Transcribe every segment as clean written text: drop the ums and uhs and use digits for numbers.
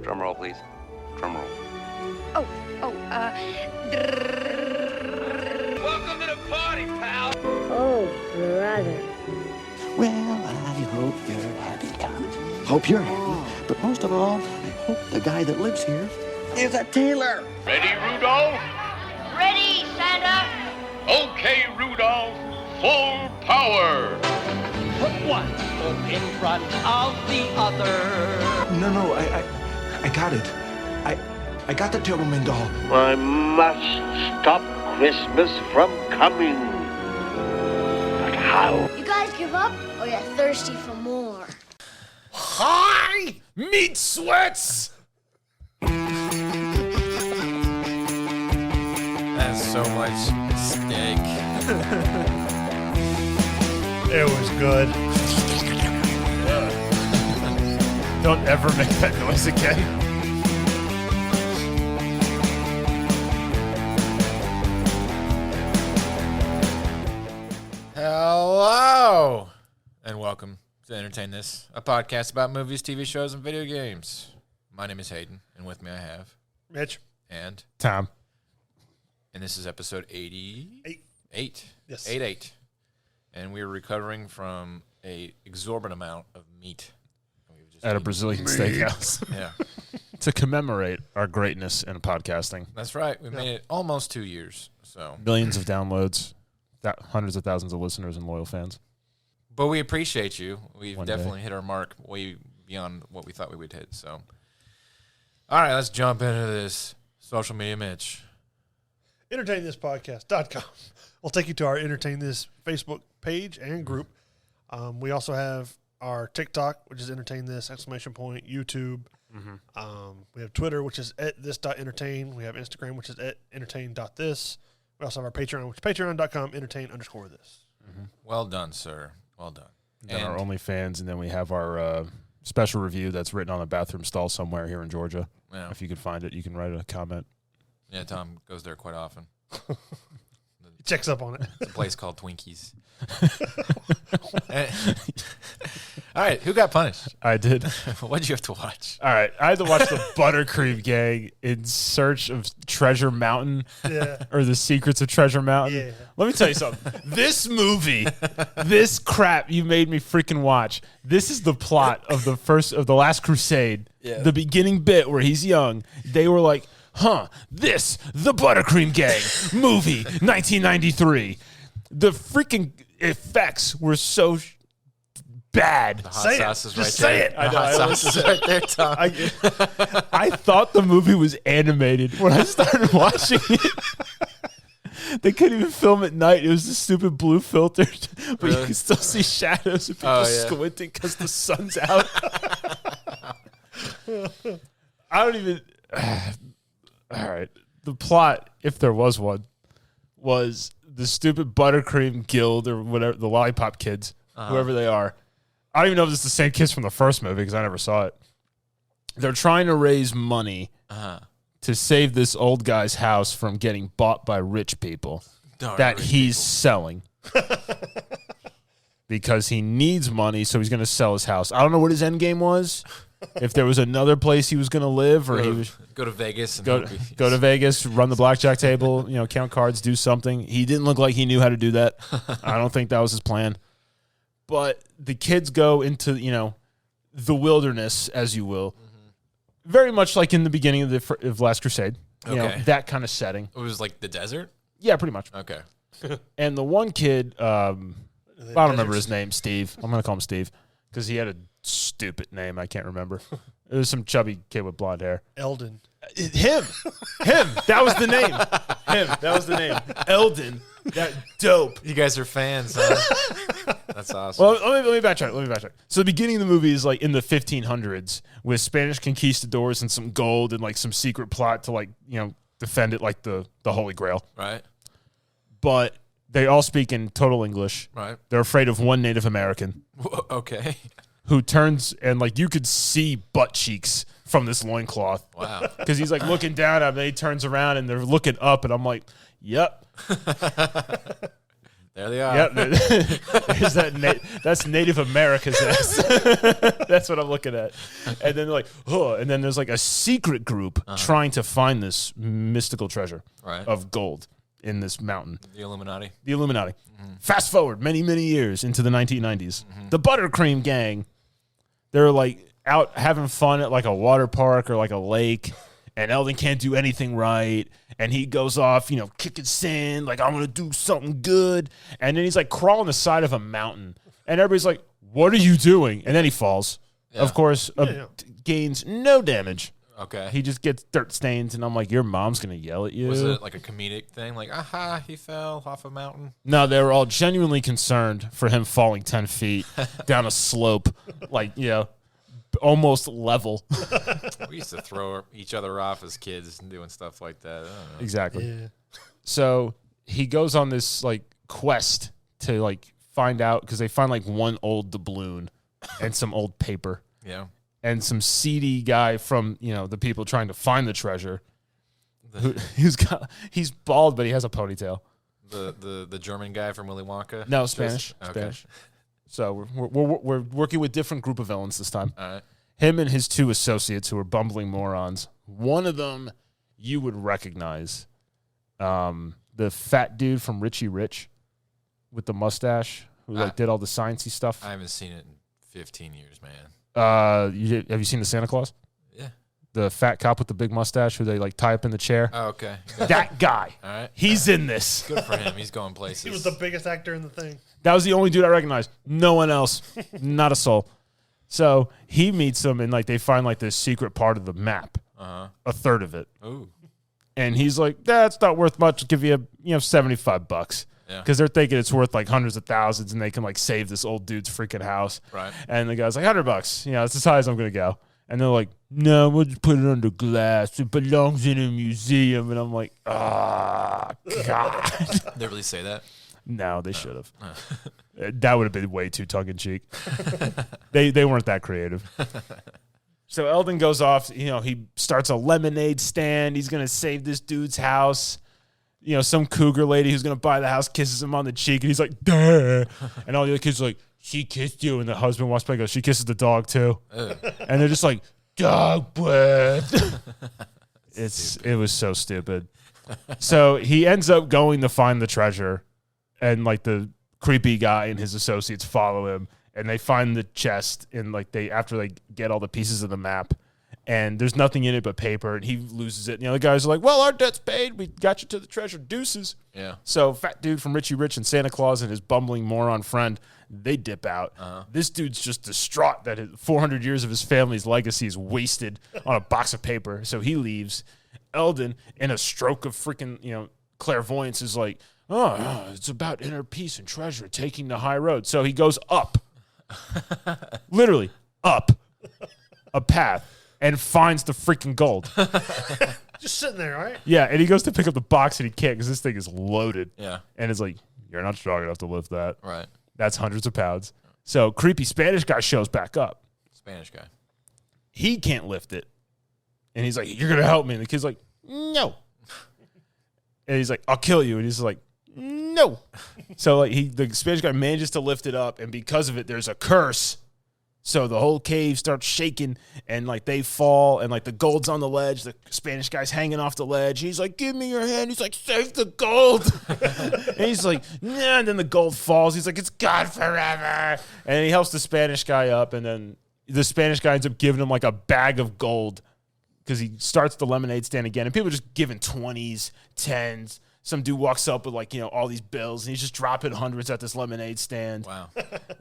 Drum roll, please. Drum roll. Welcome to the party, pal. Oh, brother. Well, I hope you're happy, Tom. Hope you're happy. But most of all, I hope the guy that lives here is a tailor. Ready, Rudolph? Ready, Santa? Okay, Rudolph. Full power. Put one foot in front of the other. No, I got it. I got the Tillerman doll. I must stop Christmas from coming. But how? You guys give up, or you're thirsty for more? Hi, meat sweats. That's so much steak. It was good. Don't ever make that noise again. Hello, and welcome to Entertain This, a podcast about movies, TV shows, and video games. My name is Hayden, and with me I have Mitch. and Tom. And this is episode 88. Yes. 88. And we're recovering from a exorbitant amount of meat. We've just At a eaten. Brazilian steakhouse. Yeah, To commemorate our greatness in podcasting. that's right. We made it almost 2 years. So, Millions of downloads, hundreds of thousands of listeners and loyal fans. but we appreciate you. We've One definitely hit our mark way beyond what we thought we would hit. So, all right, let's jump into this social media, Mitch. EntertainThisPodcast.com will take you to our Entertain This Facebook page and group. We also have our TikTok, which is Entertain This, ! YouTube. We have Twitter, which is @this.entertain. We have Instagram, which is @entertain.this. We also have our Patreon, which is patreon.com, entertain_this. Well done, sir. Well done. Then our OnlyFans, and then we have our special review that's written on a bathroom stall somewhere here in Georgia. Yeah. If you can find it, you can write a comment. Yeah, Tom goes there quite often. He checks up on it. It's a place called Twinkies. All right, who got punished? I did. What did you have to watch? All right, I had to watch the Buttercream Gang in search of Treasure Mountain, or the secrets of Treasure Mountain. Yeah. Let me tell you something. This movie, this crap you made me freaking watch. This is the plot of the Last Crusade. Yeah. The beginning bit where he's young. They were like, the Buttercream Gang movie, 1993. The freaking effects were so bad. The hot sauce is right Just there. say it. The hot sauce is right there, Tom. I thought the movie was animated when I started watching it. They couldn't even film at night. It was the stupid blue filter, but Really? you can still see shadows of people squinting because the sun's out. I don't even... All right. The plot, if there was one, was the stupid Buttercream Guild or whatever, the Lollipop Kids, whoever they are. I don't even know if it's the same kids from the first movie because I never saw it. They're trying to raise money to save this old guy's house from getting bought by rich people he's selling. Because he needs money, so he's going to sell his house. I don't know what his end game was. If there was another place he was going to live, or he was go to Vegas and go to Vegas, run the blackjack table, count cards, do something. He didn't look like he knew how to do that. I don't think that was his plan. But the kids go into the wilderness, as you will, very much like in the beginning of Last Crusade. You know, that kind of setting. It was like the desert? Yeah, pretty much. Okay. And the one kid, I don't remember his name, Steve. I'm going to call him Steve because he had a stupid name. I can't remember. It was some chubby kid with blonde hair. Eldon. Him. That was the name. That was the name. Eldon. That dope. You guys are fans, huh? That's awesome. Well, let me backtrack. So the beginning of the movie is like in the 1500s with Spanish conquistadors and some gold and like some secret plot to defend it like the Holy Grail. Right. But they all speak in total English. Right. They're afraid of one Native American. Okay. Who turns and you could see butt cheeks from this loincloth. Wow. Because he's looking down at him and he turns around and they're looking up and I'm like, yep. There they are. Yep. There's that's Native America's ass. That's what I'm looking at. And then they're like, oh, and then there's like a secret group trying to find this mystical treasure of gold in this mountain. The Illuminati. Fast forward many, many years into the 1990s. The Buttercream Gang, they're like out having fun at like a water park or like a lake, and Eldon can't do anything right. And he goes off, kicking sand, like, I'm going to do something good. And then he's like crawling the side of a mountain. And everybody's like, what are you doing? And then he falls. Yeah. Of course, gains no damage. Okay. He just gets dirt stains. And I'm like, your mom's going to yell at you. Was it like a comedic thing? Like, aha, he fell off a mountain? No, they were all genuinely concerned for him falling 10 feet down a slope. Like, almost level. We used to throw each other off as kids and doing stuff like that. I don't know. Exactly. Yeah. So he goes on this like quest to like find out, because they find like one old doubloon and some old paper. Yeah. And some seedy guy from the people trying to find the treasure. He's bald, but he has a ponytail. The German guy from Willy Wonka. No, Spanish. Okay. Spanish. So we're working with different group of villains this time. All right. Him and his two associates who are bumbling morons. One of them you would recognize. The fat dude from Richie Rich with the mustache who did all the sciencey stuff. I haven't seen it in 15 years, man. Have you seen the Santa Claus? Yeah. The fat cop with the big mustache who they like tie up in the chair. Oh, okay. That guy. All right. He's in this. Good for him. He's going places. He was the biggest actor in the thing. That was the only dude I recognized. No one else. Not a soul. So he meets them, and like they find like this secret part of the map. A third of it. Ooh. And he's like, that's not worth much. I'll give you $75. Yeah. Because they're thinking it's worth like hundreds of thousands, and they can like save this old dude's freaking house. Right. And the guy's like, $100. That's as high as I'm gonna go. And they're like, no, we'll just put it under glass. It belongs in a museum. And I'm like, God. They really say that? No, they should have. That would have been way too tongue in cheek. They weren't that creative. So Eldon goes off. He starts a lemonade stand. He's gonna save this dude's house. Some cougar lady who's gonna buy the house kisses him on the cheek, and he's like, "Duh!" And all the other kids are like, "She kissed you," and the husband walks by and goes, "She kisses the dog too." And they're just like, "Dog breath." It was so stupid. So he ends up going to find the treasure, and like the creepy guy and his associates follow him, and they find the chest, and like after they get all the pieces of the map, and there's nothing in it but paper, and he loses it. The guys are like, well, our debt's paid. We got you to the treasure. Deuces. Yeah. So fat dude from Richie Rich and Santa Claus and his bumbling moron friend, they dip out. This dude's just distraught that 400 years of his family's legacy is wasted on a box of paper. So he leaves. Eldon, in a stroke of freaking, clairvoyance, is like, oh, it's about inner peace and treasure, taking the high road. So he goes up. Literally up a path. And finds the freaking gold. Just sitting there, right? Yeah, and he goes to pick up the box, and he can't because this thing is loaded. Yeah. And it's like, you're not strong enough to lift that. Right. That's hundreds of pounds. So creepy Spanish guy shows back up. Spanish guy. He can't lift it. And he's like, you're going to help me. And the kid's like, no. And he's like, I'll kill you. And he's like, no. So like the Spanish guy manages to lift it up, and because of it, there's a curse. So the whole cave starts shaking, and like they fall, and like the gold's on the ledge. The Spanish guy's hanging off the ledge. He's like, give me your hand. He's like, save the gold. And he's like, nah. And then the gold falls. He's like, it's gone forever. And he helps the Spanish guy up, and then the Spanish guy ends up giving him like a bag of gold because he starts the lemonade stand again. And people are just giving 20s, 10s. Some dude walks up with like, all these bills, and he's just dropping hundreds at this lemonade stand. Wow.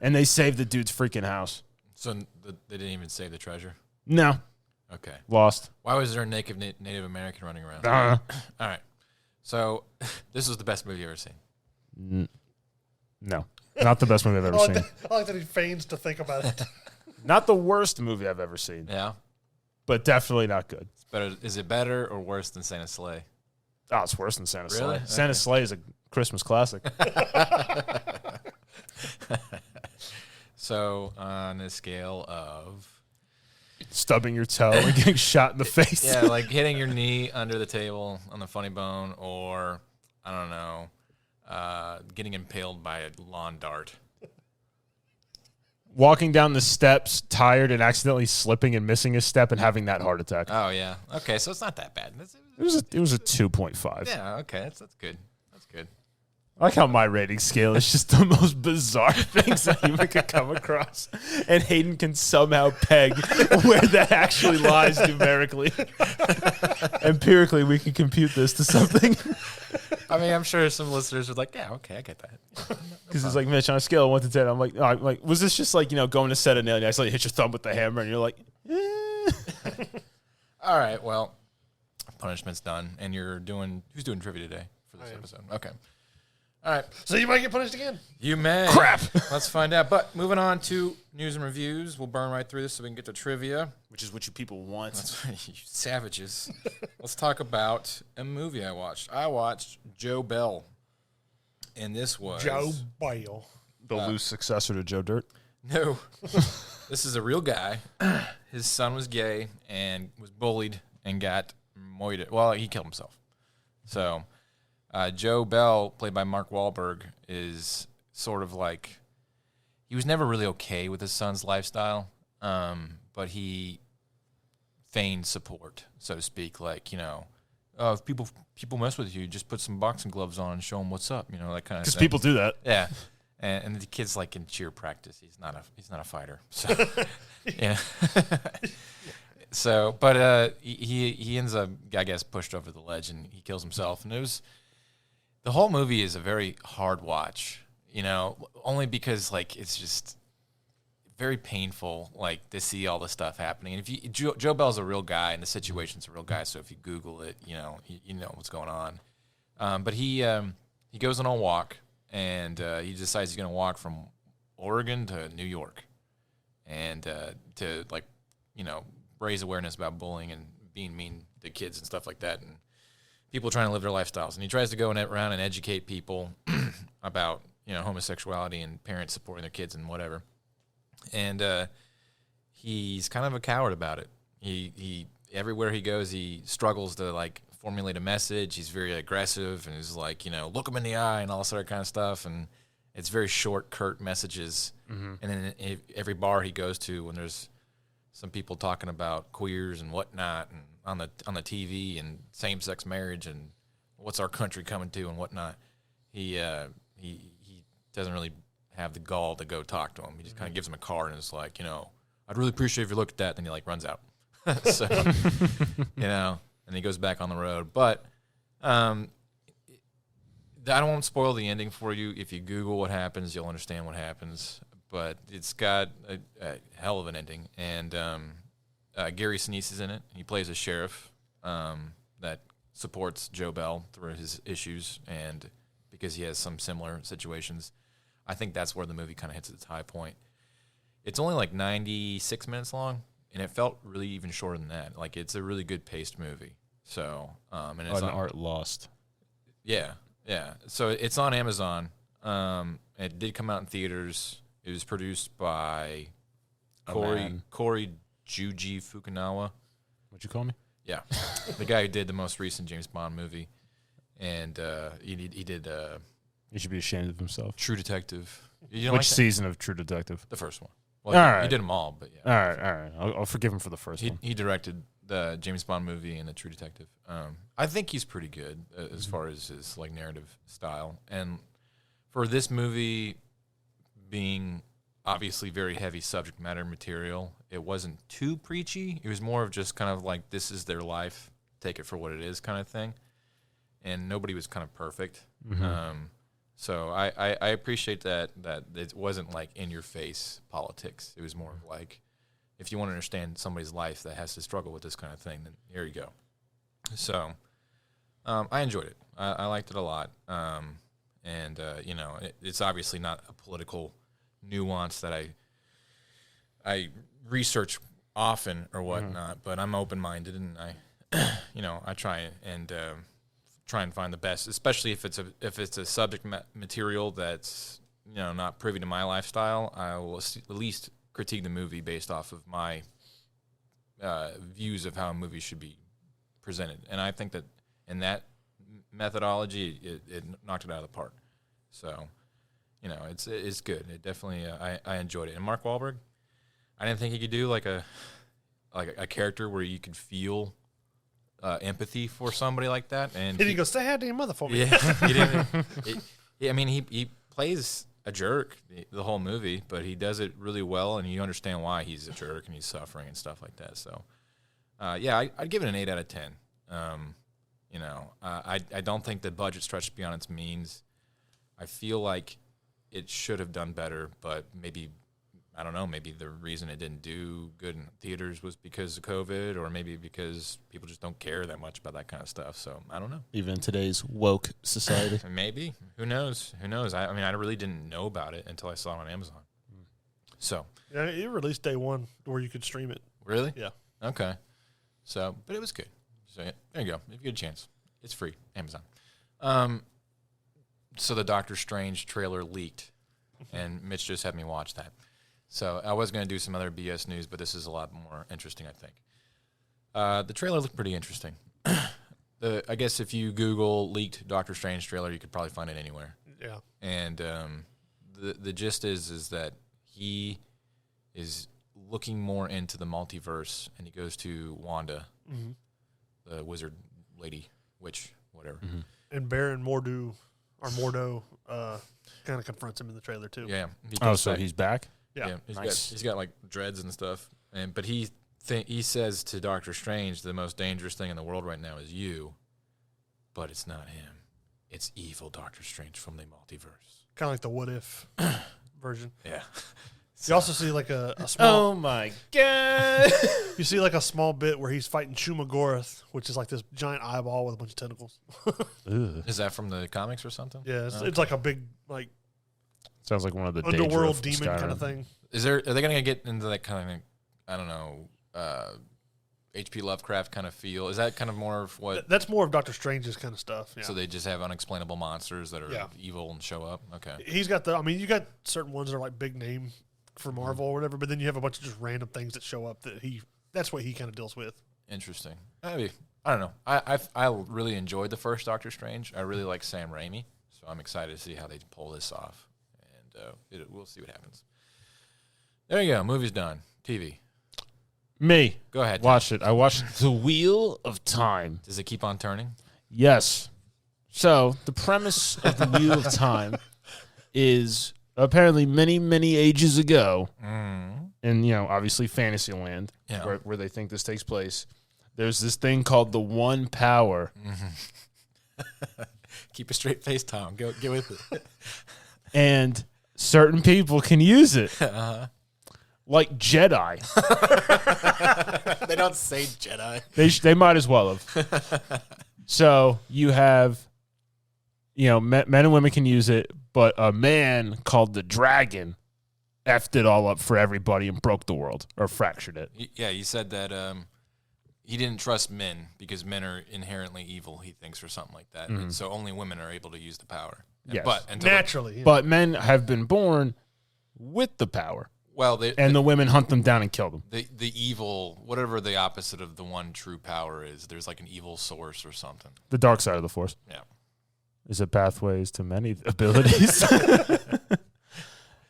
And they save the dude's freaking house. So they didn't even save the treasure? No. Okay. Lost. Why was there a Native American running around? Uh-huh. All right. So this is the best movie you've ever seen? No. Not the best movie I've ever seen. I like that he feigns to think about it. Not the worst movie I've ever seen. Yeah. But definitely not good. It's better. Is it better or worse than Santa's Sleigh? Oh, it's worse than Santa's Really? Sleigh. Santa's Sleigh is a Christmas classic. So on a scale of stubbing your toe and getting shot in the face. Yeah, like hitting your knee under the table on the funny bone, or I don't know, getting impaled by a lawn dart. Walking down the steps, tired and accidentally slipping and missing a step and having that heart attack. Oh yeah. Okay, so it's not that bad. It was a 2.5. Yeah. Okay, that's good. That's good. I like how my rating scale is just the most bizarre things that you could come across, and Hayden can somehow peg where that actually lies numerically. Empirically, we can compute this to something. I mean, I'm sure some listeners are like, "Yeah, okay, I get that." Because it's like, Mitch, on a scale of 1 to 10, I'm like, was this just like, going to set a nail and you accidentally hit your thumb with the hammer and you're like, eh. All right, well, punishment's done, and who's doing trivia today for this episode? Okay. All right. So you might get punished again. You may. Crap. Let's find out. But moving on to news and reviews. We'll burn right through this so we can get to trivia. Which is what you people want. That's right, you savages. Let's talk about a movie I watched. I watched Joe Bell. And this was... Joe Bell. The loose successor to Joe Dirt. No. This is a real guy. His son was gay and was bullied and got moited. Well, he killed himself. So... Joe Bell, played by Mark Wahlberg, is sort of like, he was never really okay with his son's lifestyle, but he feigned support, so to speak. Like, if people mess with you, just put some boxing gloves on and show them what's up, that kind of thing. Because people do that. Yeah. And the kid's like in cheer practice. He's not a fighter. So, yeah. So, but he ends up, I guess, pushed over the ledge and he kills himself. And the whole movie is a very hard watch, only because it's just very painful, to see all the stuff happening. And if Joe Bell's a real guy and the situation's a real guy, so if you Google it, you know what's going on. But he goes on a walk and he decides he's going to walk from Oregon to New York, and to raise awareness about bullying and being mean to kids and stuff like that, and people trying to live their lifestyles. And he tries to go around and educate people about, homosexuality and parents supporting their kids and whatever. And he's kind of a coward about it. He everywhere he goes, he struggles to formulate a message. He's very aggressive and he's look him in the eye and all this other kind of stuff. And it's very short, curt messages. Mm-hmm. And then every bar he goes to, when there's some people talking about queers and whatnot, and on the TV and same-sex marriage and what's our country coming to and whatnot, he doesn't really have the gall to go talk to him. He just kind of gives him a card and is like, I'd really appreciate if you look at that. Then he runs out. So, and he goes back on the road. But I don't want to spoil the ending for you. If you Google what happens, you'll understand what happens. But it's got a hell of an ending. And Gary Sinise is in it. He plays a sheriff that supports Joe Bell through his issues, and because he has some similar situations. I think that's where the movie kind of hits its high point. It's only 96 minutes long, and it felt really even shorter than that. It's a really good paced movie. So, and it's an art lost. Yeah. So it's on Amazon. It did come out in theaters. It was produced by Corey Juji Fukunawa. What'd you call me? Yeah, the guy who did the most recent James Bond movie, and he did. He should be ashamed of himself. True Detective. Which season of True Detective? The first one. Well, all right. He did them all, but yeah. All right. I'll forgive him for the first one. He directed the James Bond movie and the True Detective. I think he's pretty good as far as his narrative style, and for this movie being obviously very heavy subject matter material, it wasn't too preachy. It was more of just kind of this is their life, take it for what it is kind of thing. And nobody was kind of perfect. Mm-hmm. So I appreciate that it wasn't in your face politics. It was more of if you want to understand somebody's life that has to struggle with this kind of thing, then here you go. So I enjoyed it. I liked it a lot. And it's obviously not a political nuance that I research often or whatnot, but I'm open-minded, and I try and find the best, especially if it's a subject material that's not privy to my lifestyle. I will at least critique the movie based off of my views of how a movie should be presented, and I think that in that methodology, it knocked it out of the park. So, it's good. It definitely I enjoyed it. And Mark Wahlberg, I didn't think he could do like a character where you could feel empathy for somebody like that. And he goes, say hi to your mother for me. Yeah, he didn't. He plays a jerk the whole movie, but he does it really well, and you understand why he's a jerk and he's suffering and stuff like that. So, I'd give it an 8 out of 10. I don't think the budget stretched beyond its means. I feel like it should have done better, but maybe, I don't know, maybe the reason it didn't do good in theaters was because of COVID, or maybe because people just don't care that much about that kind of stuff. So I don't know. Even in today's woke society. Maybe. Who knows? I really didn't know about it until I saw it on Amazon. So. Yeah, it released day one where you could stream it. Really? Yeah. Okay. So, but it was good. So there you go. If you get a chance, it's free. Amazon. So the Doctor Strange trailer leaked, and Mitch just had me watch that. So I was going to do some other BS news, but this is a lot more interesting, I think. The trailer looked pretty interesting. I guess if you Google leaked Doctor Strange trailer, you could probably find it anywhere. Yeah. And the gist is that he is looking more into the multiverse, and he goes to Wanda, the wizard lady, witch, whatever. And Baron Mordo kind of confronts him in the trailer too. Yeah. So he's back? Yeah. He's got like dreads and stuff. But he says to Doctor Strange, the most dangerous thing in the world right now is you, but it's not him. It's evil Doctor Strange from the multiverse. Kind of like the What If version. Yeah. You also see like a small. Oh my god! You see like a small bit where he's fighting Shumagorath, which is like this giant eyeball with a bunch of tentacles. Is that from the comics or something? Yeah, it's like a big like. Sounds like one of the underworld demon kind of thing. Are they going to get into that kind of, I don't know, H.P. Lovecraft kind of feel? Is that kind of more of what? That's more of Doctor Strange's kind of stuff. Yeah. So they just have unexplainable monsters that are evil and show up. Okay. He's got you got certain ones that are like big name for Marvel or whatever, but then you have a bunch of just random things that show up that's what he kind of deals with. Interesting. Maybe. I don't know. I really enjoyed the first Doctor Strange. I really like Sam Raimi, so I'm excited to see how they pull this off, and we'll see what happens. There you go. Movie's done. TV. Me. Go ahead. Watch it. I watched The Wheel of Time. Does it keep on turning? Yes. So the premise of The Wheel of Time is apparently many, many ages ago, in obviously Fantasyland, where they think this takes place. There's this thing called the One Power. Keep a straight face, Tom. Get with it. And certain people can use it, like Jedi. They don't say Jedi. They might as well have. So you have, men and women can use it, but a man called the Dragon effed it all up for everybody and broke the world, or fractured it. Yeah, he said that he didn't trust men because men are inherently evil, he thinks, or something like that. And so only women are able to use the power. Yes. Naturally. But men have been born with the power. Well, the women hunt them down and kill them. The evil, whatever the opposite of the one true power is, there's like an evil source or something. The dark side of the Force. Yeah. Is it pathways to many abilities?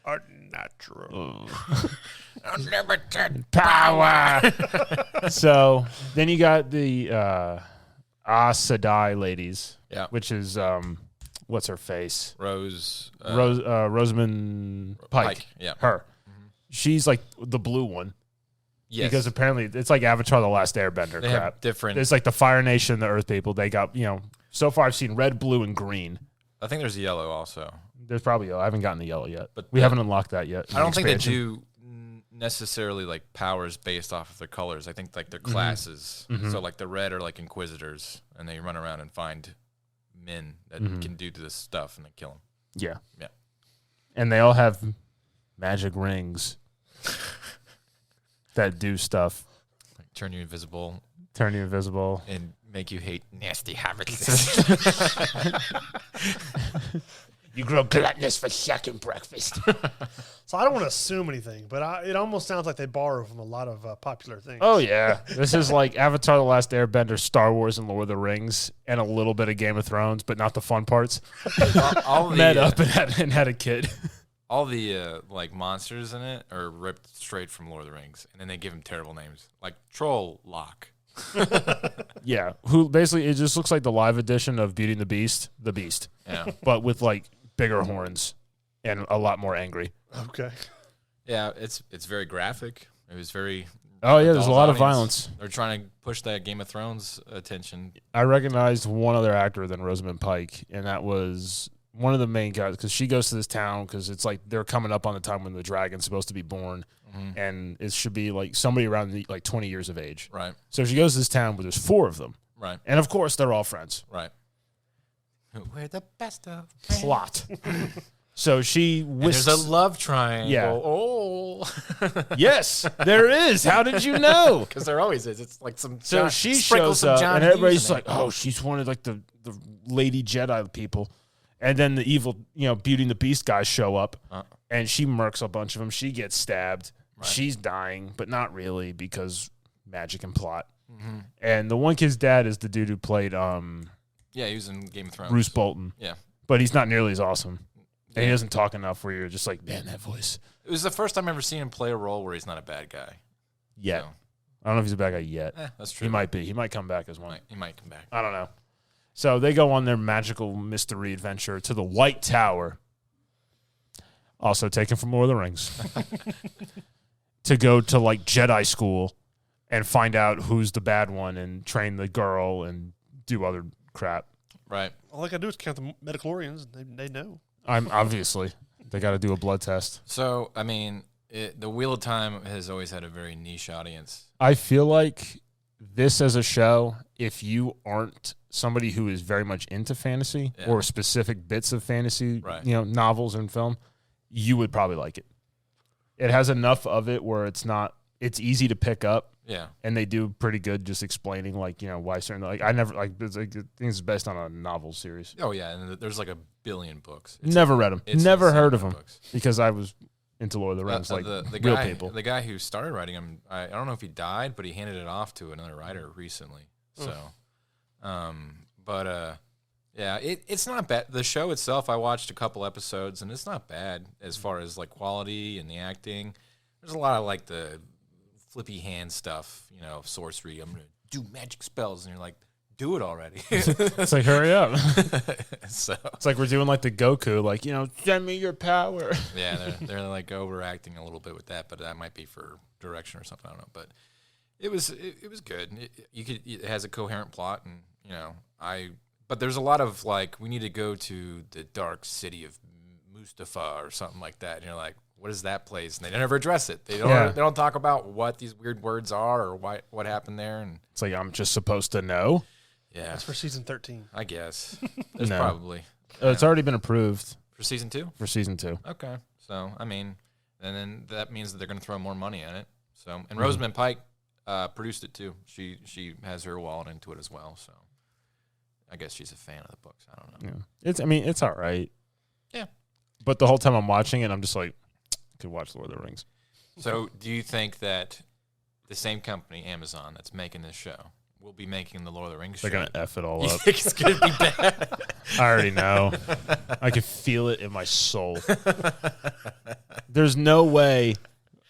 Are natural. Unlimited power. So then you got the Sedai ladies, which is what's her face? Rosamund Pike. Yeah, her. She's like the blue one. Yes. Because apparently it's like Avatar: The Last Airbender they crap. Have different. It's like the Fire Nation, the Earth people. They got So far, I've seen red, blue, and green. I think there's yellow also. There's probably yellow. I haven't gotten the yellow yet, but we haven't unlocked that yet. I don't think they do necessarily like powers based off of their colors. I think like their classes. So like the red are like Inquisitors, and they run around and find men that can do this stuff, and they kill them. Yeah, yeah. And they all have magic rings that do stuff. Like turn you invisible, and make you hate nasty habits. You grow gluttonous for second breakfast. So I don't want to assume anything, but it almost sounds like they borrow from a lot of popular things. Oh, yeah. This is like Avatar: The Last Airbender, Star Wars, and Lord of the Rings, and a little bit of Game of Thrones, but not the fun parts. all the, Met up and had a kid. All the like monsters in it are ripped straight from Lord of the Rings, and then they give them terrible names, like Troll Lock. Yeah, who basically it just looks like the live edition of Beauty and the Beast, Yeah, but with like bigger horns and a lot more angry. Okay. yeah, it's very graphic. It was very. Oh yeah, there's a lot of audience. violence. They're trying to push that Game of Thrones attention. I recognized one other actor than Rosamund Pike, and that was one of the main guys because she goes to this town because it's like they're coming up on the time when the dragon's supposed to be born, and it should be like somebody around like 20 years of age. Right. So she goes to this town where there's 4 of them. Right. And of course they're all friends. Right. We're the best of Plot. So she whisks. There's a love triangle. Yeah. Oh. Yes, there is. How did you know? Because there always is. It's like some. So she sprinkle shows some up, John and Hughes everybody's in like, it. "Oh, she's one of like the Lady Jedi people." And then the evil, Beauty and the Beast guys show up, and she murks a bunch of them. She gets stabbed. Right. She's dying, but not really because magic and plot. Mm-hmm. And the one kid's dad is the dude who played yeah, he was in Game of Thrones. Bruce Bolton. Yeah. But he's not nearly as awesome. Yeah. And he doesn't talk enough where you're just like, man, that voice. It was the first time I've ever seen him play a role where he's not a bad guy. Yet. So. I don't know if he's a bad guy yet. That's true. He might be. He might come back as one. He might come back. I don't know. So they go on their magical mystery adventure to the White Tower, also taken from Lord of the Rings, to go to like Jedi school and find out who's the bad one and train the girl and do other crap. Right. All I got to do is count the midichlorians. They know. I'm obviously they got to do a blood test. So I mean, the Wheel of Time has always had a very niche audience. I feel like this as a show, if you aren't somebody who is very much into fantasy or specific bits of fantasy, right. Novels and film, you would probably like it. It has enough of it where it's easy to pick up. Yeah. And they do pretty good just explaining why certain, I never, it's like, things based on a novel series. Oh yeah. And there's like a billion books. Never read them. Never heard of them because I was into Lord of the Rings, the real guy, people. The guy who started writing them, I don't know if he died, but he handed it off to another writer recently. So, yeah, it's not bad. The show itself, I watched a couple episodes, and it's not bad as far as like quality and the acting. There's a lot of like the flippy hand stuff, sorcery. I'm gonna do magic spells, and you're like, do it already. It's like, hurry up. So it's like we're doing like the Goku, like, send me your power. Yeah, they're like overacting a little bit with that, but that might be for direction or something. I don't know, but it was good. It has a coherent plot, and but there's a lot of like, we need to go to the dark city of Mustafa or something like that, and you're like, what is that place? And they never address it. They don't talk about what these weird words are or what happened there. And it's like, I'm just supposed to know. Yeah, that's for season 13. I guess there's probably. It's already been approved for season 2. For season 2. Okay, so I mean, and then that means that they're going to throw more money at it. So, and Rosamund Pike produced it too. She has her wallet into it as well. So, I guess she's a fan of the books. I don't know. Yeah. It's all right. Yeah. But the whole time I'm watching it, I'm just like, I could watch Lord of the Rings. So, do you think that the same company, Amazon, that's making this show, will be making the Lord of the Rings show? They're going to F it all You up. think it's going to be bad? I already know. I can feel it in my soul. There's no way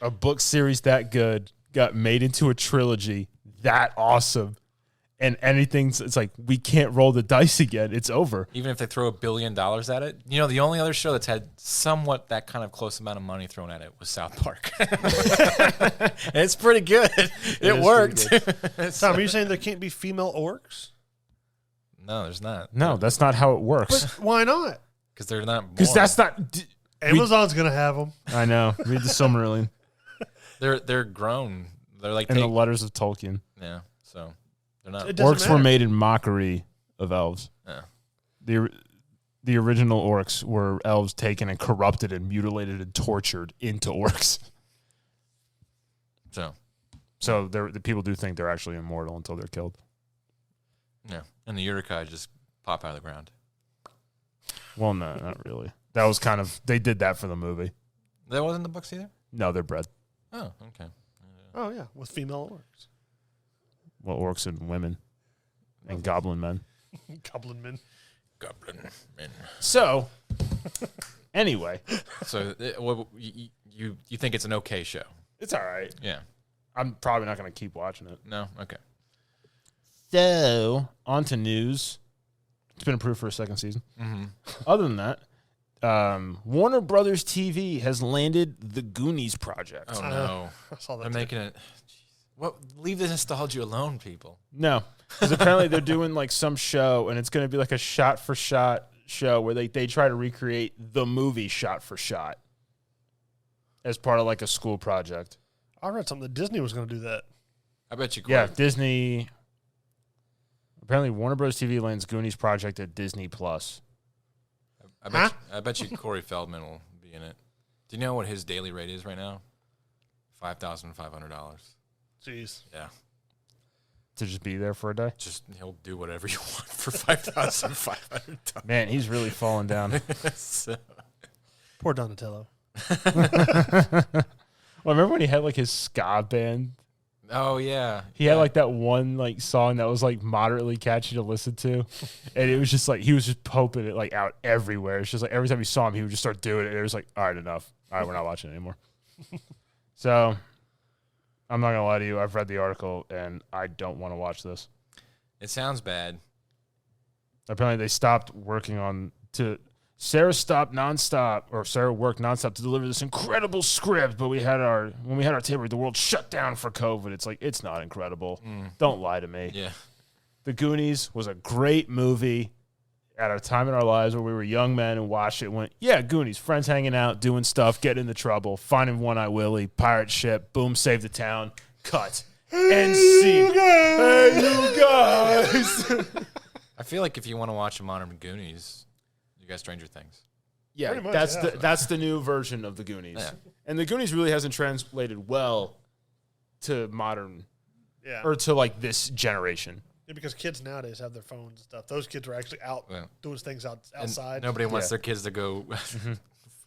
a book series that good got made into a trilogy that awesome. And it's like, we can't roll the dice again. It's over. Even if they throw $1 billion at it? The only other show that's had somewhat that kind of close amount of money thrown at it was South Park. It's pretty good. It worked. Tom, are you saying there can't be female orcs? No, there's not. No, that's not how it works. But why not? Because they're not. Because that's not. Amazon's going to have them. I know. Read the Silmarillion. They're grown. They're like in the letters of Tolkien. Yeah, so they're not. Orcs were made in mockery of elves. Yeah. The original orcs were elves taken and corrupted and mutilated and tortured into orcs. So the people do think they're actually immortal until they're killed. Yeah, and the Uruk-hai just pop out of the ground. Well, no, not really. That was kind of they did that for the movie. That wasn't the books either. No, they're bred. Oh, okay. Oh yeah, with female orcs, Well, orcs and women and goblin men. goblin men. Goblin men. So, anyway, So, you think it's an okay show? it's all right. Yeah. I'm probably not going to keep watching it. No. Okay. So, on to news. It's been approved for a second season. Mm-hmm. Other than that, Warner Brothers TV has landed the Goonies project. Oh no. I saw that. They're too. making it. What? Leave the nostalgia alone, people. No, because apparently they're doing like some show, and it's going to be like a shot-for-shot show where they try to recreate the movie shot-for-shot as part of like a school project. I read something that Disney was going to do that. I bet you. Yeah, Disney. Apparently, Warner Bros. TV lands Goonies project at Disney Plus. I bet you Corey Feldman will be in it. Do you know what his daily rate is right now? $5,500. Jeez. Yeah. To just be there for a day? Just he'll do whatever you want for $5,500. Man, he's really falling down. So, Poor Donatello. Well, remember when he had like his ska band? oh yeah. He had like that one like song that was like moderately catchy to listen to, and it was just like he was just pumping it like out everywhere. It's just like every time you saw him, he would just start doing it. And it was like, all right, enough. All right, we're not watching it anymore. So, I'm not gonna lie to you. I've read the article, and I don't want to watch this. It sounds bad. Apparently, they stopped working on to. Sarah worked nonstop to deliver this incredible script, but when we had our table, the world shut down for COVID. It's like, it's not incredible. Don't lie to me. Yeah. The Goonies was a great movie at a time in our lives where we were young men and watched it and went, yeah, Goonies, friends hanging out, doing stuff, getting into trouble, finding One-Eye Willie, pirate ship, boom, save the town, cut. End scene. Hey, you guys. I feel like if you want to watch a modern Goonies, you got Stranger Things. Yeah, Pretty much, that's the new version of the Goonies. Yeah. And the Goonies really hasn't translated well to modern Yeah. or to like this generation. Yeah, because kids nowadays have their phones and stuff. Those kids were actually out Yeah. doing things And outside. nobody wants Yeah. their kids to go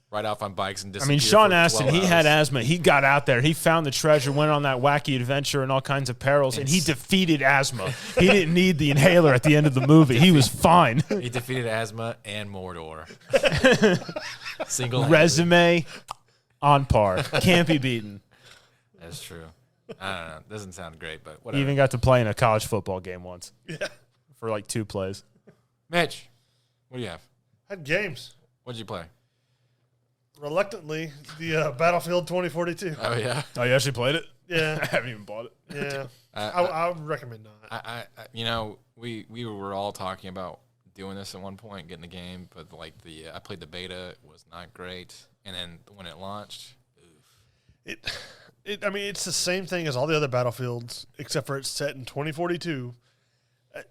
ride off on bikes and I disappear. mean, Sean for Astin, 12 he had hours. asthma. He got out there. He found the treasure, went on that wacky adventure and all kinds of perils, and he defeated asthma. He didn't need the inhaler at the end of the movie. He was fine. He defeated asthma and Mordor. Single Resume on par. Can't be beaten. That's true. I don't know. Doesn't sound great, but He whatever. even got to play in a college football game once. Yeah. For like 2 plays. Mitch, what do you have? Had games. What'd you play? Reluctantly, the Battlefield 2042. Oh yeah. Oh, you actually played it? Yeah. I haven't even bought it. Yeah. I would recommend not. I you know, we were all talking about doing this at one point, getting the game, but like I played the beta, it was not great, and then when it launched, I mean, it's the same thing as all the other Battlefields, except for it's set in 2042.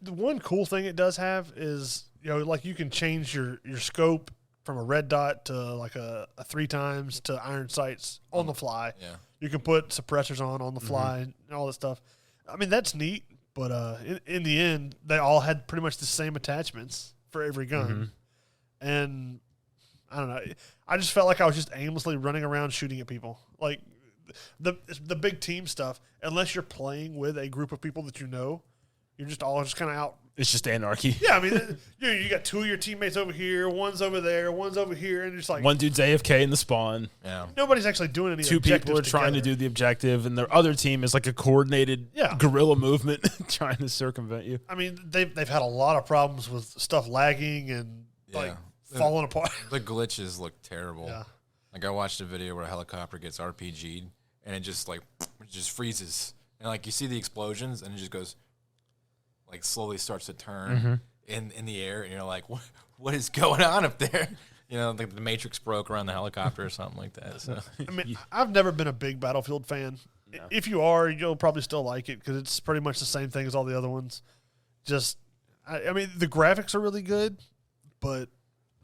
The one cool thing it does have is, like you can change your scope from a red dot to like a 3 times to iron sights on the fly. Yeah. You can put suppressors on the fly and all that stuff. I mean, that's neat, but in the end, they all had pretty much the same attachments for every gun. And I don't know. I just felt like I was just aimlessly running around shooting at people. Like the big team stuff, unless you're playing with a group of people that you know, you're just all just kind of out. It's just anarchy. Yeah, I mean, you got 2 of your teammates over here, one's over there, one's over here, and it's like One dude's AFK in the spawn. yeah. nobody's actually doing any. 2 people are objectives trying to together. do the objective, and their other team is like a coordinated guerrilla movement trying to circumvent you. I mean, they've had a lot of problems with stuff lagging and like falling apart. The glitches look terrible. Yeah. Like I watched a video where a helicopter gets RPG'd and it just freezes. And like you see the explosions and it just goes like slowly starts to turn in the air and you're like, what is going on up there? Like the Matrix broke around the helicopter or something like that. So I mean, I've never been a big Battlefield fan. No. If you are, you'll probably still like it because it's pretty much the same thing as all the other ones. Just, I mean, the graphics are really good, but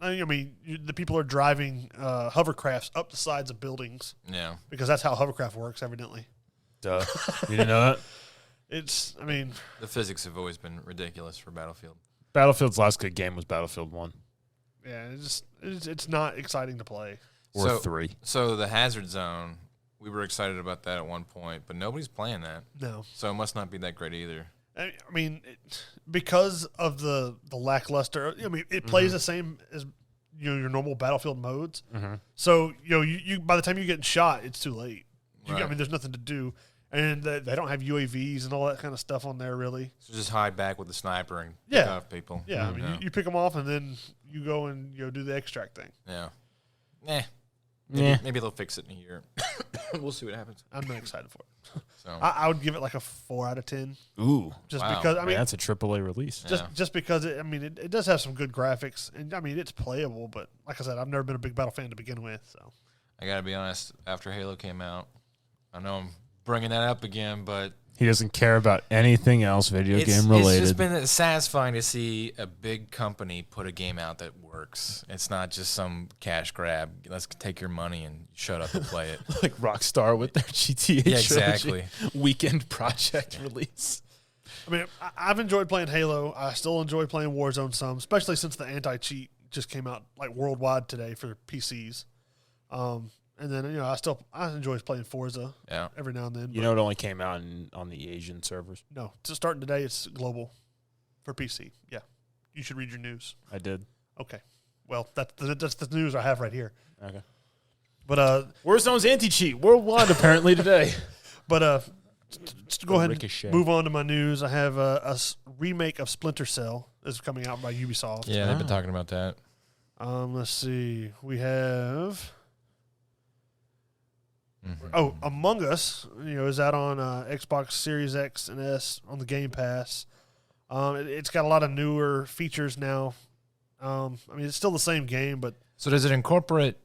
I mean, the people are driving hovercrafts up the sides of buildings. Yeah. Because that's how hovercraft works, evidently. Duh. You didn't know that? I mean, the physics have always been ridiculous for Battlefield. Battlefield's last good game was Battlefield 1. Yeah, it's not exciting to play. Or 3. So the Hazard Zone, we were excited about that at one point, but nobody's playing that. No. So it must not be that great either. I mean, because of the lackluster. I mean, it plays the same as your normal Battlefield modes. So you by the time you get shot, it's too late. Right. I mean, there's nothing to do, and they don't have UAVs and all that kind of stuff on there really. So just hide back with the sniper and pick off people. Yeah, I mean, you pick them off and then you go and do the extract thing. Yeah. Maybe they'll fix it in a year. We'll see what happens. I'm not excited for it. So I would give it like a 4 out of 10. Ooh, just wow. because I mean that's a AAA release. Just because it does have some good graphics, and I mean it's playable. But like I said, I've never been a big Battle fan to begin with. So I gotta be honest. After Halo came out, I know I'm bringing that up again, but he doesn't care about anything else video game related. It's just been satisfying to see a big company put a game out that works. It's not just some cash grab. Let's take your money and shut up and play it. Like Rockstar with their GTA exactly. Weekend project release. I mean, I've enjoyed playing Halo. I still enjoy playing Warzone some, especially since the anti-cheat just came out like worldwide today for PCs. And then I enjoy playing Forza. Every now and then. It only came out on the Asian servers. No, starting today, it's global for PC. Yeah, you should read your news. I did. Okay, well that's the news I have right here. Okay, but Warzone's anti-cheat worldwide apparently today. But just go ahead Ricochet. and move on to my news. I have a remake of Splinter Cell is coming out by Ubisoft. Yeah, they've been talking about that. Let's see. We have. Oh, Among Us, is out on Xbox Series X and S on the Game Pass. It's got a lot of newer features now. I mean, it's still the same game, but so does it incorporate?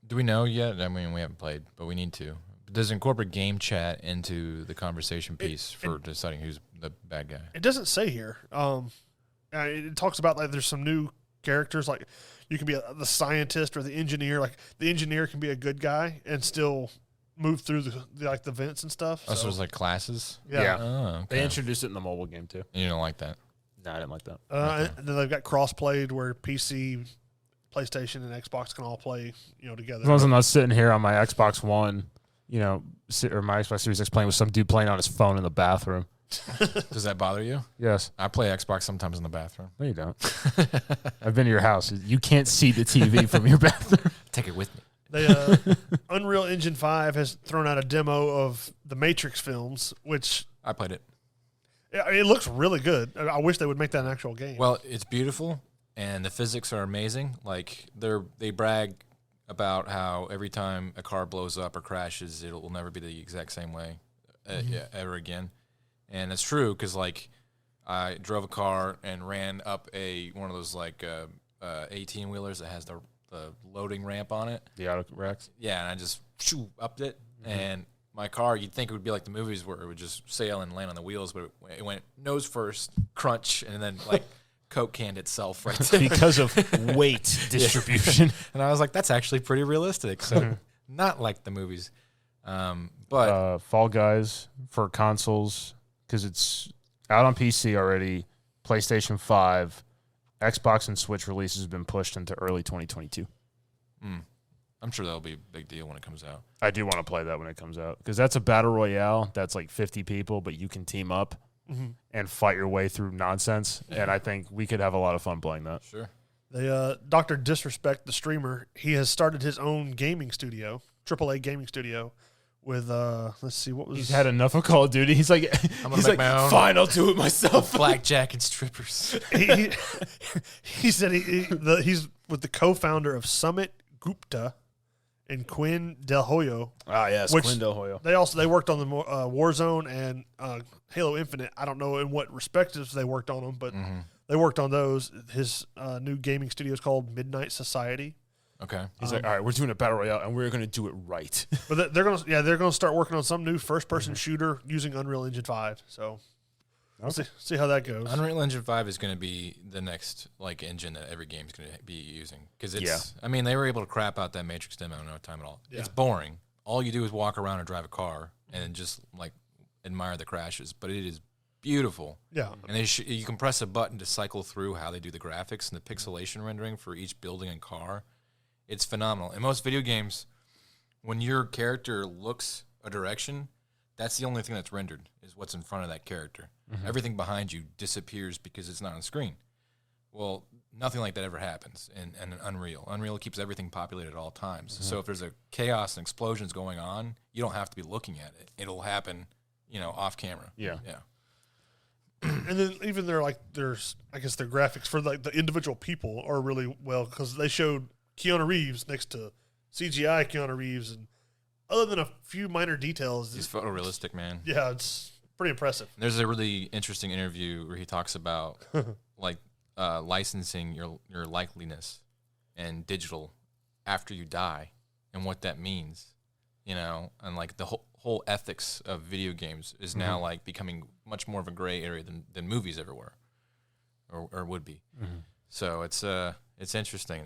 Do we know yet? I mean, we haven't played, but we need to. Does it incorporate game chat into the conversation piece for deciding who's the bad guy? It doesn't say here. It talks about like there's some new characters, like you can be the scientist or the engineer. Like the engineer can be a good guy and still move through the vents and stuff. So it's like classes? Yeah. Oh, okay. They introduced it in the mobile game too. And you don't like that? No, I didn't like that. And then they've got cross-played where PC, PlayStation, and Xbox can all play, together. As long as I'm not sitting here on my Xbox One, or my Xbox Series X playing with some dude playing on his phone in the bathroom. Does that bother you? Yes. I play Xbox sometimes in the bathroom. No, you don't. I've been to your house. You can't see the TV from your bathroom. Take it with me. Unreal Engine 5 has thrown out a demo of the Matrix films, which I played it. It looks really good. I wish they would make that an actual game. Well, it's beautiful, and the physics are amazing. Like they brag about how every time a car blows up or crashes, it will never be the exact same way ever again. And it's true because like I drove a car and ran up one of those like 18-wheelers that has the loading ramp on it. The auto racks? Yeah, and I just upped it. And my car, you'd think it would be like the movies where it would just sail and land on the wheels, but it went nose first, crunch, and then like Coke canned itself right there. Because of weight distribution. And I was like, that's actually pretty realistic. So not like the movies. But Fall Guys for consoles, because it's out on PC already, PlayStation 5, Xbox and Switch releases have been pushed into early 2022. I'm sure that'll be a big deal when it comes out. I do want to play that when it comes out because that's a battle royale that's like 50 people, but you can team up and fight your way through nonsense. And I think we could have a lot of fun playing that. Sure. Dr. Disrespect, the streamer, he has started his own gaming studio, AAA gaming studio, with let's see what was. He's had enough of Call of Duty. He's like, I'm gonna make my own. Fine, I'll do it myself. Blackjack and strippers. he said he's with the co-founder of Summit Gupta and Quinn Del Hoyo. Ah, yes, Quinn Del Hoyo. They worked on the Warzone and Halo Infinite. I don't know in what respectives they worked on them, but they worked on those. His new gaming studio is called Midnight Society. Okay. He's like, all right, we're doing a battle royale and we're going to do it right. But they're gonna start working on some new first-person shooter using Unreal Engine 5. So we'll see how that goes. Unreal Engine 5 is going to be the next like engine that every game's going to be using because it's. I mean, they were able to crap out that Matrix demo in no time at all. Yeah. It's boring. All you do is walk around and drive a car and just like admire the crashes. But it is beautiful. Yeah. And you can press a button to cycle through how they do the graphics and the pixelation rendering for each building and car. It's phenomenal. In most video games, when your character looks a direction, that's the only thing that's rendered is what's in front of that character. Everything behind you disappears because it's not on screen. Well, nothing like that ever happens in Unreal. Unreal keeps everything populated at all times. So if there's a chaos and explosions going on, you don't have to be looking at it. It'll happen, off camera. Yeah. And then even there's I guess their graphics for like the individual people are really well because they showed Keanu Reeves next to CGI Keanu Reeves, and other than a few minor details, He's photorealistic, man. Yeah, it's pretty impressive. There's a really interesting interview where he talks about licensing your likeliness and digital after you die and what that means, and like the whole ethics of video games is now like becoming much more of a gray area than movies ever were or would be. So it's interesting.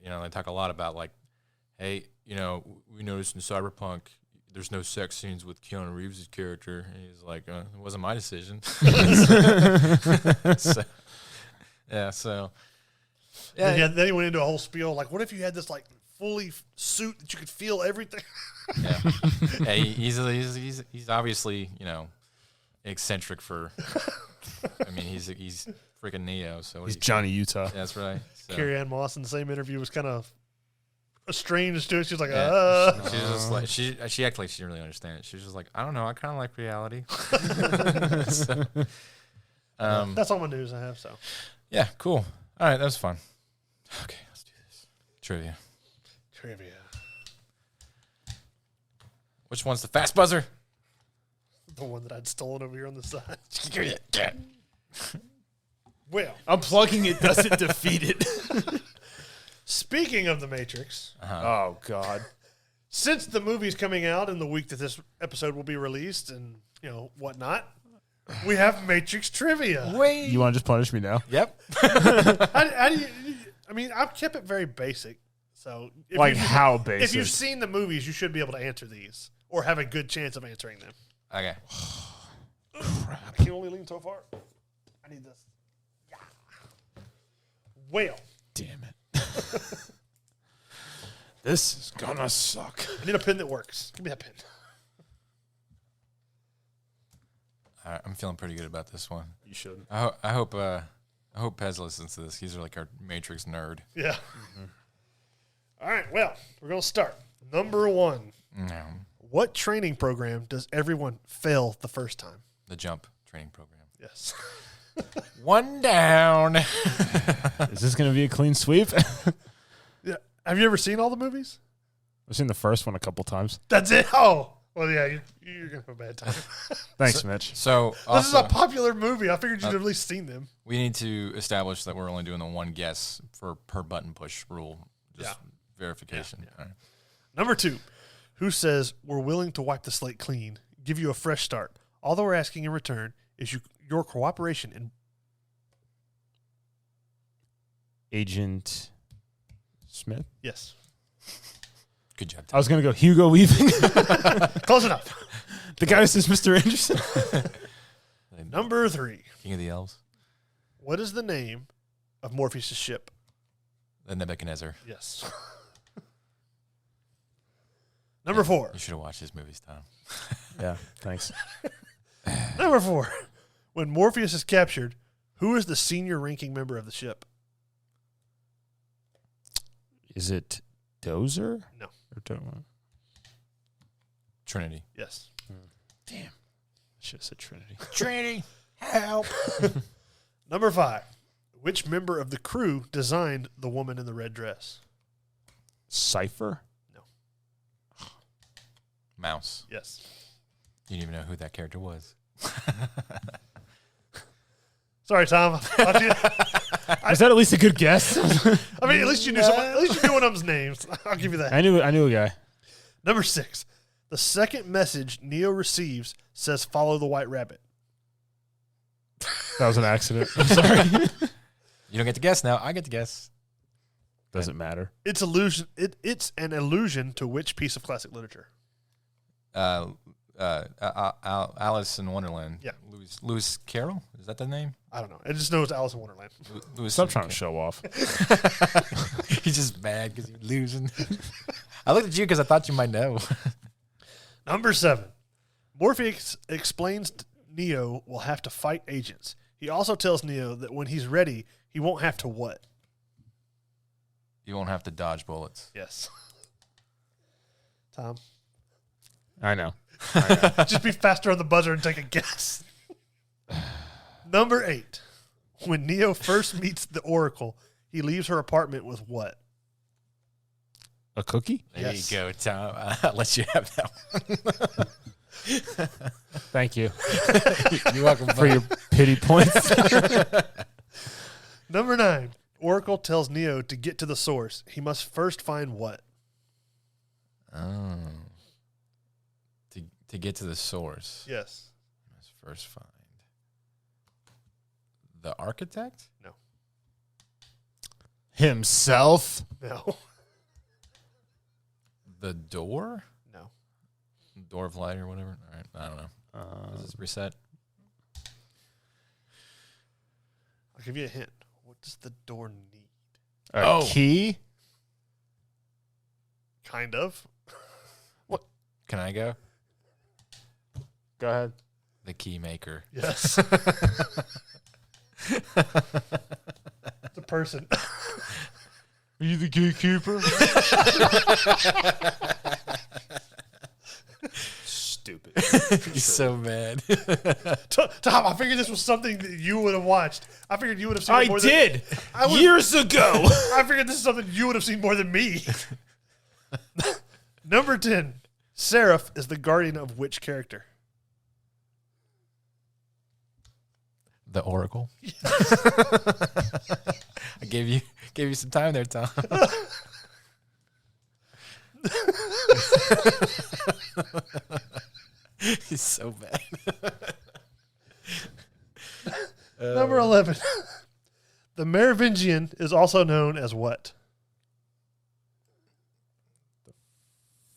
They talk a lot about like, hey, we noticed in Cyberpunk there's no sex scenes with Keanu Reeves' character. And he's like, it wasn't my decision. Then he went into a whole spiel like, what if you had this like fully suit that you could feel everything? He's obviously eccentric for. I mean, he's freaking Neo. So he's Johnny Utah. That's right. So. Carrie-Anne Moss in the same interview was kind of estranged to it. She was like, She was just like she acted like she didn't really understand it. She was just like, I don't know, I kind of like reality. That's all my news I have. So yeah, cool. All right, that was fun. Okay, let's do this. Trivia. Which one's the fast buzzer? The one that I'd stolen over here on the side. Well, unplugging it doesn't defeat it. Speaking of The Matrix. Oh, God. Since the movie's coming out in the week that this episode will be released and, whatnot, we have Matrix trivia. Wait. You want to just punish me now? Yep. How do you, I mean, I've kept it very basic. So how basic? If you've seen the movies, you should be able to answer these or have a good chance of answering them. Okay. Crap. I can only lean so far. I need this. Yeah. Well. Damn it. This is gonna suck. I need a pen that works. Give me that pen. All right, I'm feeling pretty good about this one. You should. I hope Pez listens to this. He's like our Matrix nerd. Yeah. All right. Well, we're gonna start. Number one. No. What training program does everyone fail the first time? The jump training program. Yes. One down. Is this going to be a clean sweep? Yeah. Have you ever seen all the movies? I've seen the first one a couple times. That's it? Oh. Well, yeah, you're going to have a bad time. Thanks, Mitch. So this is a popular movie. I figured you'd at least seen them. We need to establish that we're only doing the one guess per button push rule. Just verification. Yeah. All right. Number two. Who says we're willing to wipe the slate clean, give you a fresh start? All that we're asking in return is your cooperation in Agent Smith? Yes. Good job, Tim. I was going to go Hugo Weaving. Close enough. The guy who says Mr. Anderson. Number three. King of the Elves. What is the name of Morpheus' ship? The Nebuchadnezzar. Yes. Number four. You should have watched his movies, Tom. Yeah, thanks. Number four. When Morpheus is captured, who is the senior ranking member of the ship? Is it Dozer? No. Or Trinity. Yes. Damn. I should have said Trinity. Trinity, help. Number five. Which member of the crew designed the woman in the red dress? Cypher? Mouse. Yes. You didn't even know who that character was. Sorry, Tom. Is that at least a good guess? I mean, at least you knew someone. At least you knew one of them's names. I'll give you that. I knew a guy. Number six. The second message Neo receives says, "Follow the white rabbit." That was an accident. I'm sorry. You don't get to guess now. I get to guess. Doesn't matter. It's an allusion to which piece of classic literature? Alice in Wonderland. Yeah. Lewis Carroll? Is that the name? I don't know. It just knows Alice in Wonderland. Stop trying to show off. He's just mad because he's losing. I looked at you because I thought you might know. Number 7. Morpheus explains Neo will have to fight agents. He also tells Neo that when he's ready, he won't have to what? You won't have to dodge bullets. Yes. Tom? I know. Just be faster on the buzzer and take a guess. Number 8. When Neo first meets the Oracle, he leaves her apartment with what? A cookie? There Yes. you go, Tom. I'll let you have that one. Thank you You're welcome for your pity points. Number 9. Oracle tells Neo to get to the source. He must first find what? Oh. To get to the source. Yes. Let's first find the architect? No. Himself? No. The door? No. Door of light or whatever? All right. I don't know. Does this reset? I'll give you a hint. What does the door need? A key? Kind of. Can I go? Go ahead. The key maker. Yes. It's a person. Are you the gatekeeper? Stupid. He's so mad. Tom, I figured this was something that you would have watched. I figured you would have seen it more did. I would've- Years ago. I figured this is something you would have seen more than me. Number 10. Seraph is the guardian of which character? The Oracle. I gave you some time there, Tom. He's so bad. Number 11. The Merovingian is also known as what?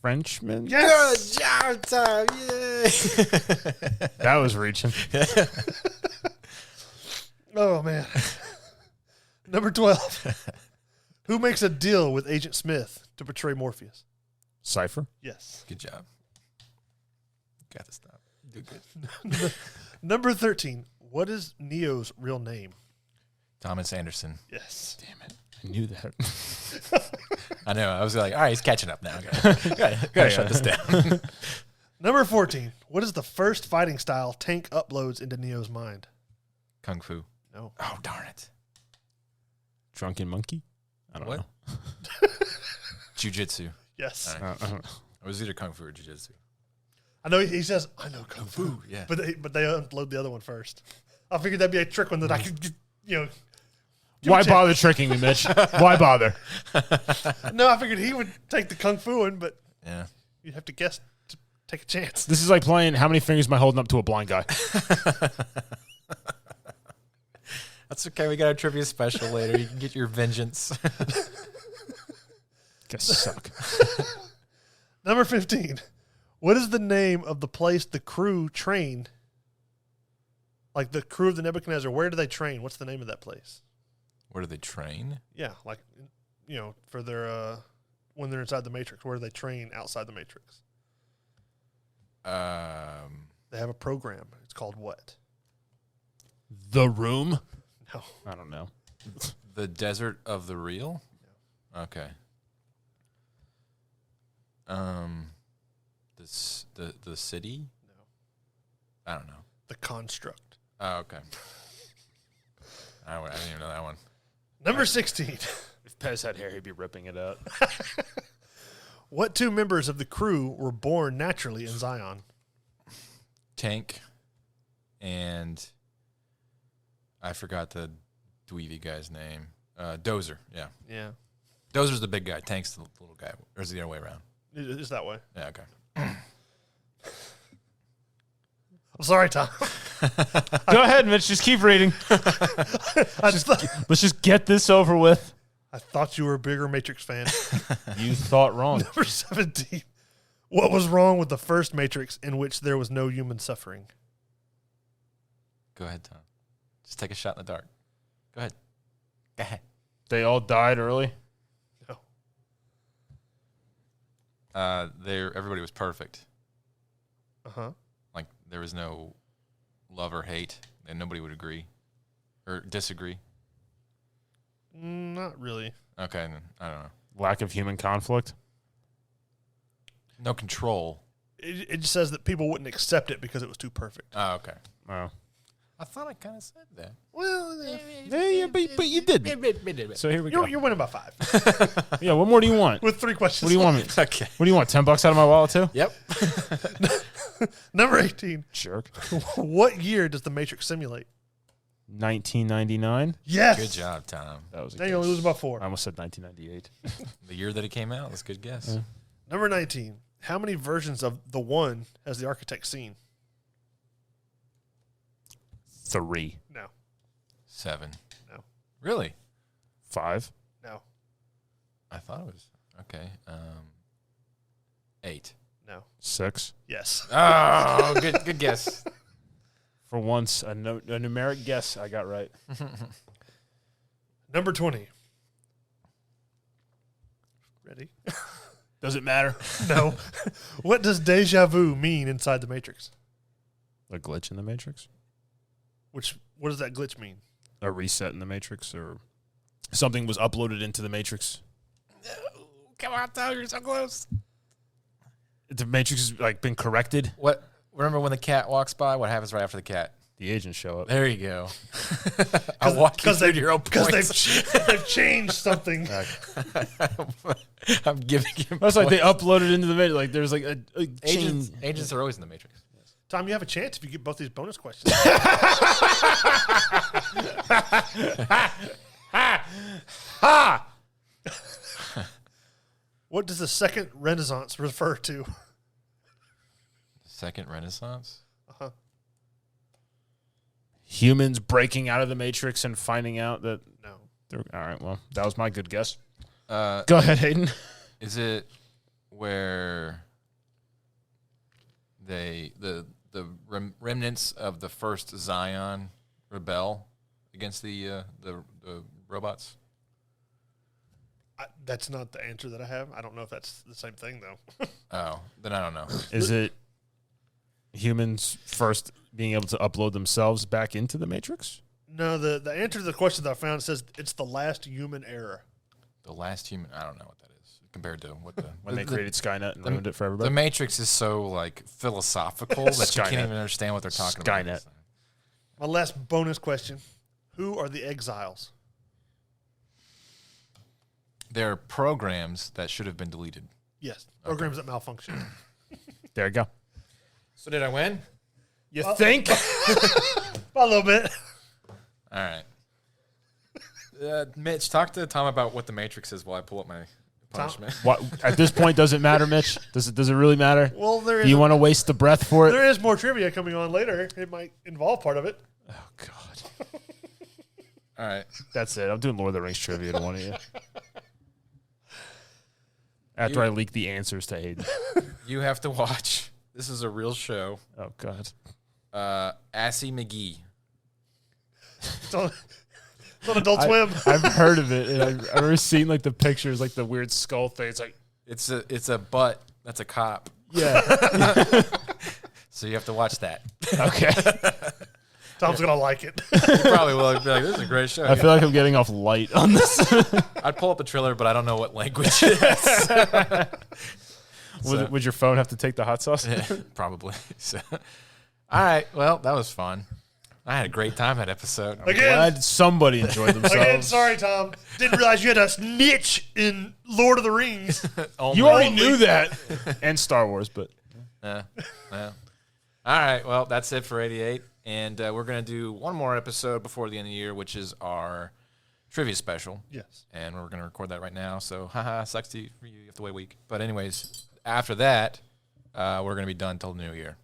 Frenchman? Yes! Good job, Tom. Yay. That was reaching. Oh, man. Number 12. Who makes a deal with Agent Smith to portray Morpheus? Cypher? Yes. Good job. Got to stop. Do good. Number 13. What is Neo's real name? Thomas Anderson. Yes. Damn it. I knew that. I know. I was like, all right, he's catching up now. Gotta shut this down. Number 14. What is the first fighting style Tank uploads into Neo's mind? Kung Fu. No. Oh, darn it. Drunken monkey? I don't know. Jiu-Jitsu. Yes. All right. It was either Kung Fu or Jiu-Jitsu. I know he says, I know Kung Fu. Yeah. But they upload the other one first. I figured that'd be a trick one that I could, give Why a chance. bother tricking me, Mitch? Why bother? No, I figured he would take the Kung Fu one, but Yeah. you'd have to guess to take a chance. This is like playing how many fingers am I holding up to a blind guy? That's okay. We got our trivia special later. You can get your vengeance. Guys suck. Number 15. What is the name of the place the crew train? Like the crew of the Nebuchadnezzar, where do they train? What's the name of that place? Where do they train? Yeah, like, for their, when they're inside the Matrix, where do they train outside the Matrix? They have a program. It's called what? The Room? No. I don't know. The Desert of the Real? No. Okay. The city? No. I don't know. The Construct. Oh, okay. I didn't even know that one. Number 16. If Pez had hair, he'd be ripping it out. What two members of the crew were born naturally in Zion? Tank and I forgot the dweeby guy's name. Dozer, yeah. Yeah. Dozer's the big guy. Tank's the little guy. Or is it the other way around? It's that way. Yeah, okay. I'm sorry, Tom. Go ahead, Mitch. Just keep reading. Let's just get this over with. I thought you were a bigger Matrix fan. You thought wrong. Number 17. What was wrong with the first Matrix in which there was no human suffering? Go ahead, Tom. Just take a shot in the dark. Go ahead. Go ahead. They all died early? No. Everybody was perfect. Uh-huh. Like, there was no love or hate, and nobody would agree or disagree. Not really. Okay, then I don't know. Lack of human conflict? No control. It just says that people wouldn't accept it because it was too perfect. Oh, okay. Oh. I thought I kind of said that. Well, Yeah, but you didn't. So here we go. you're winning by 5 Yeah, what more do you want? with 3 questions. What do you want me? Okay. What do you want? $10 out of my wallet too? Yep. Number 18. Jerk. What year does the Matrix simulate? 1999. Yes. Good job, Tom. That was a Now you only lose by 4. I almost said 1998. The year that it came out, that's a good guess. Yeah. Number 19. How many versions of The One has the architect seen? 3. No. 7. No. Really? 5. No. I thought it was. Okay. 8. No. 6. Yes. Oh, good guess. For once, a numeric guess I got right. Number 20. Ready? Does it matter? No. What does deja vu mean inside the Matrix? A glitch in the Matrix? What does that glitch mean? A reset in the Matrix, or something was uploaded into the Matrix? Come on, Tom, you're so close. The Matrix has been corrected. What? Remember when the cat walks by? What happens right after the cat? The agents show up. There you go. I'll walk you through your own points. Because they've changed something. I'm giving you That's like they uploaded into the Matrix. Like there's like a chain. Agents are always in the Matrix. Tom, you have a chance if you get both these bonus questions. What does the second Renaissance refer to? Second Renaissance? Uh-huh. Humans breaking out of the Matrix and finding out that No. All right, well, that was my good guess. Go ahead, Hayden. Is it where the remnants of the first Zion rebel against the robots? That's not the answer that I have. I don't know if that's the same thing, though. Oh, then I don't know. Is it humans first being able to upload themselves back into the Matrix? No, the answer to the question that I found says it's the last human era. The last human. I don't know what that is compared to what the When they created Skynet and ruined it for everybody? The Matrix is so philosophical that you can't Skynet. even understand what they're talking Skynet. about. My last bonus question. Who are the exiles? They're programs that should have been deleted. Yes, programs that malfunction. There you go. So did I win? You think? A little bit. All right. Mitch, talk to Tom about what the Matrix is while I pull up my punishment. What, at this point, does it matter, Mitch? Does it really matter? Well, Do you want to waste the breath for it? There is more trivia coming on later. It might involve part of it. Oh, God. All right. That's it. I'm doing Lord of the Rings trivia to one of you. After I leak the answers to Hayden. You have to watch. This is a real show. Oh, God. Assy McGee. It's on Adult Swim. I've heard of it, and I've ever seen the pictures, the weird skull thing. It's It's a butt. That's a cop. yeah. So you have to watch that. Okay. Tom's going to like it. You probably will be like, this is a great show. I feel like I'm getting off light on this. I'd pull up the trailer, but I don't know what language it is. Would your phone have to take the hot sauce? Yeah, probably. So, all right. Well, that was fun. I had a great time that episode. Again. Glad somebody enjoyed themselves. Again, sorry, Tom. Didn't realize you had a niche in Lord of the Rings. You already knew that. And Star Wars, but. Well. All right. Well, that's it for 88. And we're going to do one more episode before the end of the year, which is our trivia special. Yes. And we're going to record that right now. So, haha, sucks for you. You have to wait a week. But anyways, after that, we're going to be done till the new year.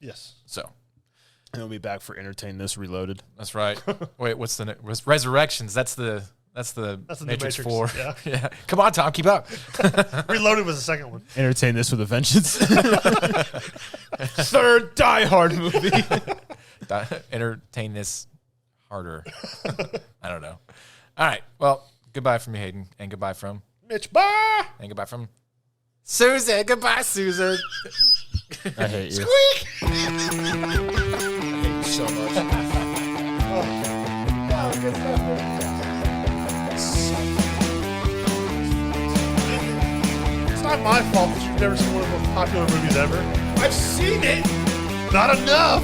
Yes. So. And we'll be back for Entertain This Reloaded. That's right. Wait, what's the next? Resurrections. That's the That's the new Matrix Matrix, 4. yeah. Yeah. Come on, Tom, keep up. Reloaded was the second one. Entertain this with a vengeance. Third Die Hard movie. Entertain this harder. I don't know. All right. Well, goodbye from me, Hayden, and goodbye from Mitch, bye. and goodbye from Susan. Goodbye, Susan. I hate you. Squeak. I hate you so much. It's not my fault that you've never seen one of the most popular movies ever. I've seen it. Not enough.